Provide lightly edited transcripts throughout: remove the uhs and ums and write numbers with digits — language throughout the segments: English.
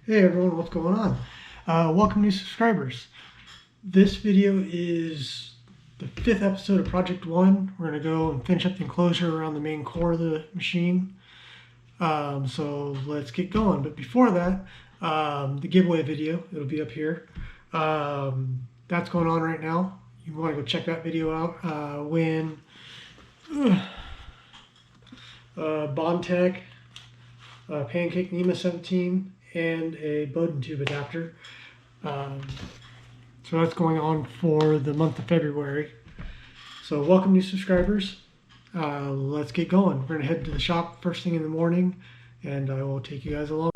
Hey everyone, what's going on? Welcome new subscribers. This video is the 5th episode of Project 1. We're going to go and finish up the enclosure around the main core of the machine. So let's get going. But before that, the giveaway video, it'll be up here. That's going on right now. You want to go check that video out. Win Bondtech, Pancake NEMA 17, and a Bowden tube adapter. So that's going on for the month of February. So welcome new subscribers. Let's get going. We're gonna head to the shop first thing in the morning, and I will take you guys along.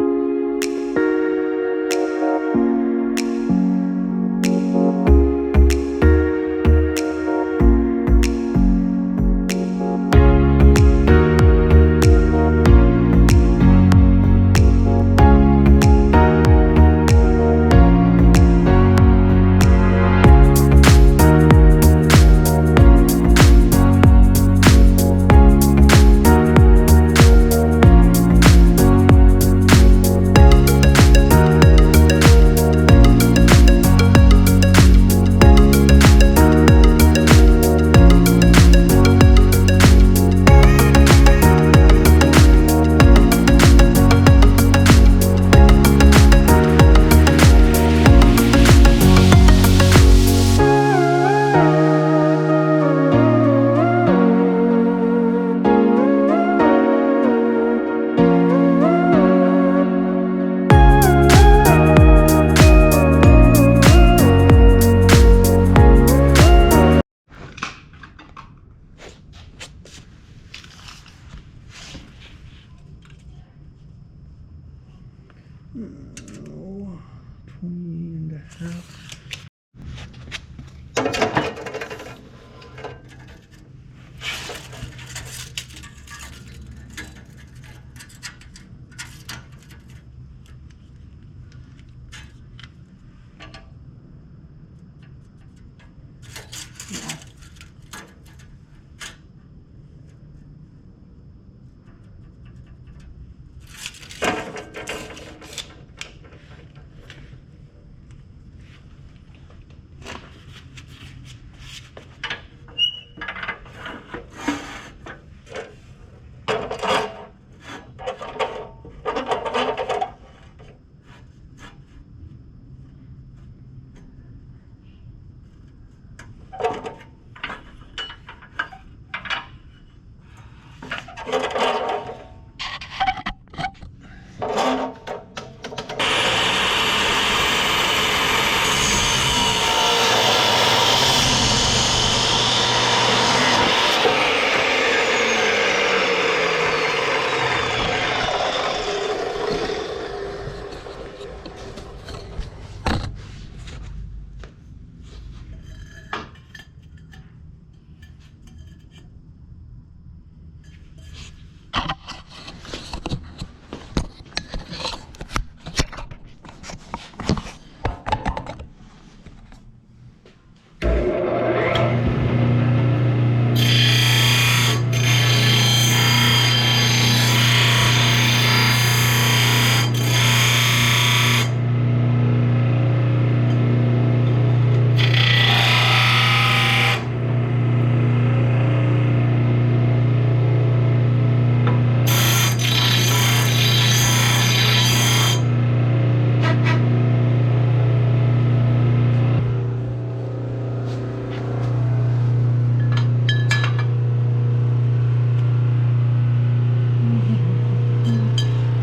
Oh, 20 and a half.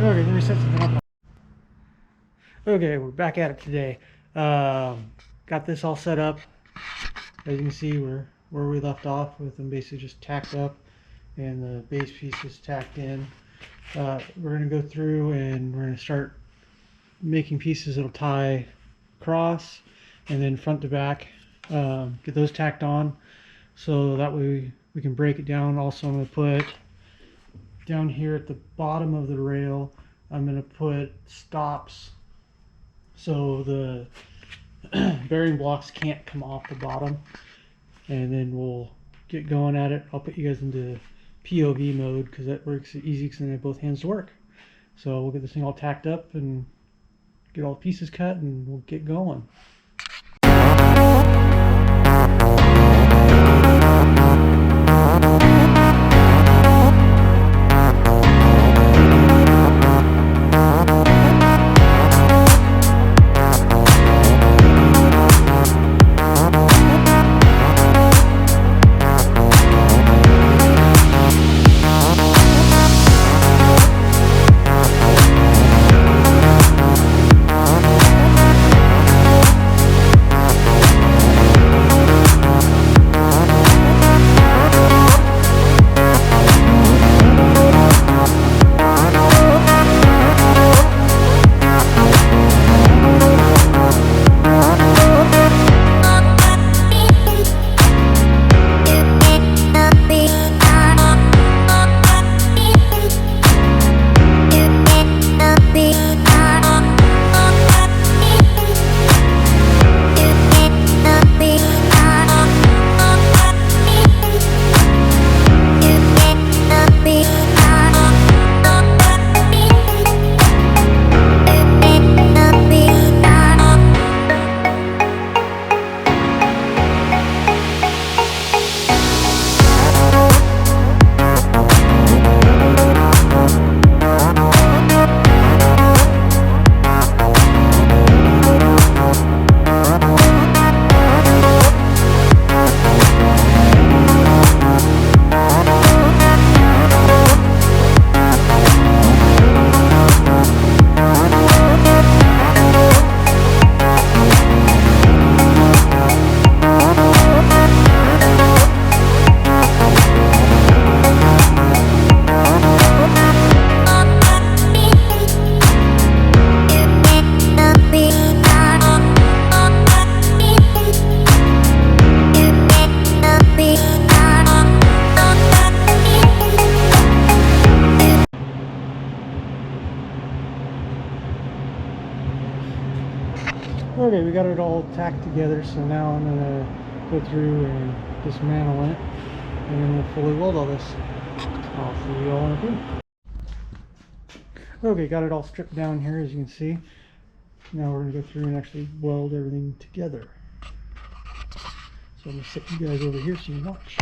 Okay, let me set something up. Okay, we're back at it today. Got this all set up. As you can see, we're where we left off, with them basically just tacked up and the base pieces tacked in. We're going to go through and we're going to start making pieces that'll tie across and then front to back. Get those tacked on so that way we can break it down. Also, I'm going to put down here at the bottom of the rail, I'm going to put stops so the bearing blocks can't come off the bottom, and then we'll get going at it. I'll put you guys into POV mode because that works easy because then I have both hands to work. So we'll get this thing all tacked up and get all the pieces cut and we'll get going. Okay, we got it all tacked together, so now I'm going to go through and dismantle it, and then we'll fully weld all this. I'll see you all in a few. Okay, got it all stripped down here, as you can see. Now we're going to go through and actually weld everything together. So I'm going to sit you guys over here so you can watch.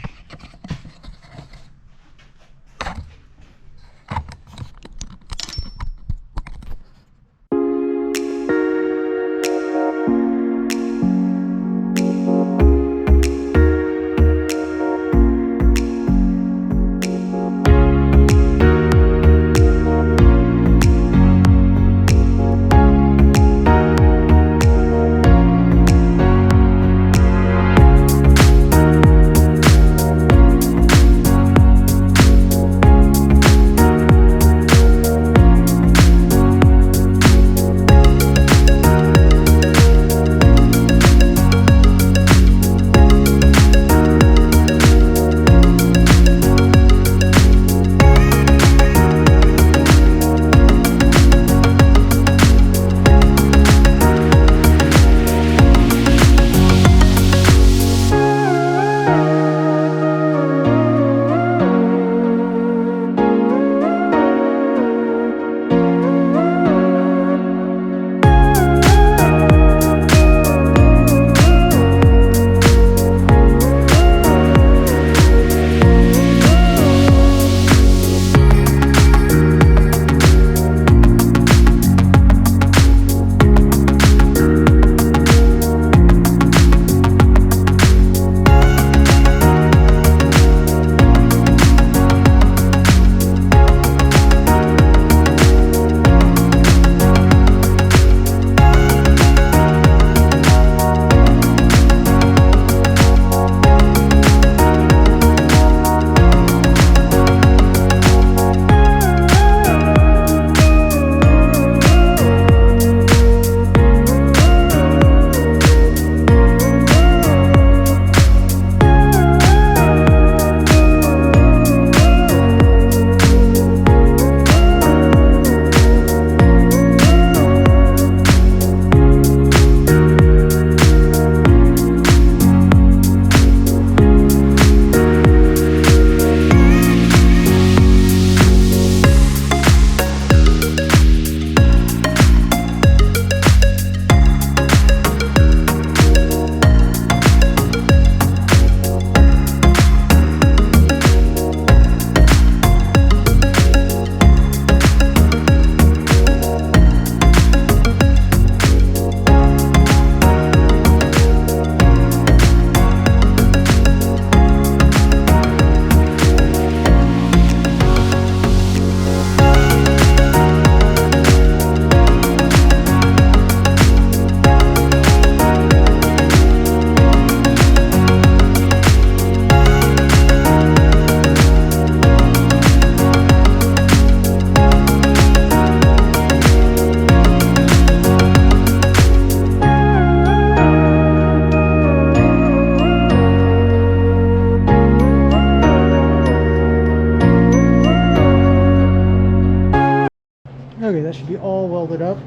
all welded up.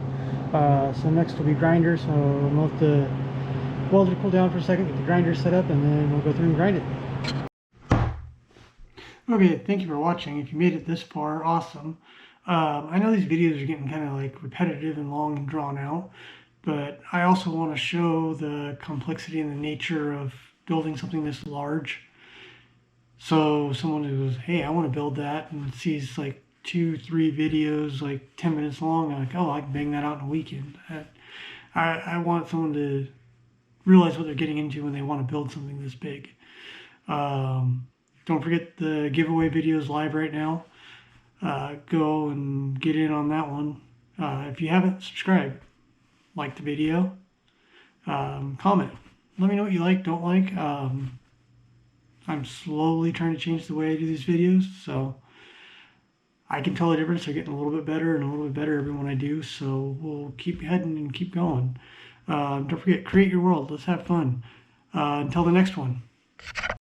So next will be grinder, so I'll let the welder cool down for a second, get the grinder set up, and then we'll go through and grind it. Okay, thank you for watching. If you made it this far, awesome. I know these videos are getting kind of like repetitive and long and drawn out, but I also want to show the complexity and the nature of building something this large. So someone who goes, hey, I want to build that, and sees like 2-3 videos like 10 minutes long, I'm like, oh, I can bang that out in a weekend. I want someone to realize what they're getting into when they want to build something this big. Don't forget the giveaway video is live right now. Go and get in on that one. If you haven't subscribed, like the video, comment. Let me know what you like, don't like. I'm slowly trying to change the way I do these videos, so I can tell the difference. They're getting a little bit better and a little bit better every one I do, so we'll keep heading and keep going. Don't forget, create your world. Let's have fun. Until the next one.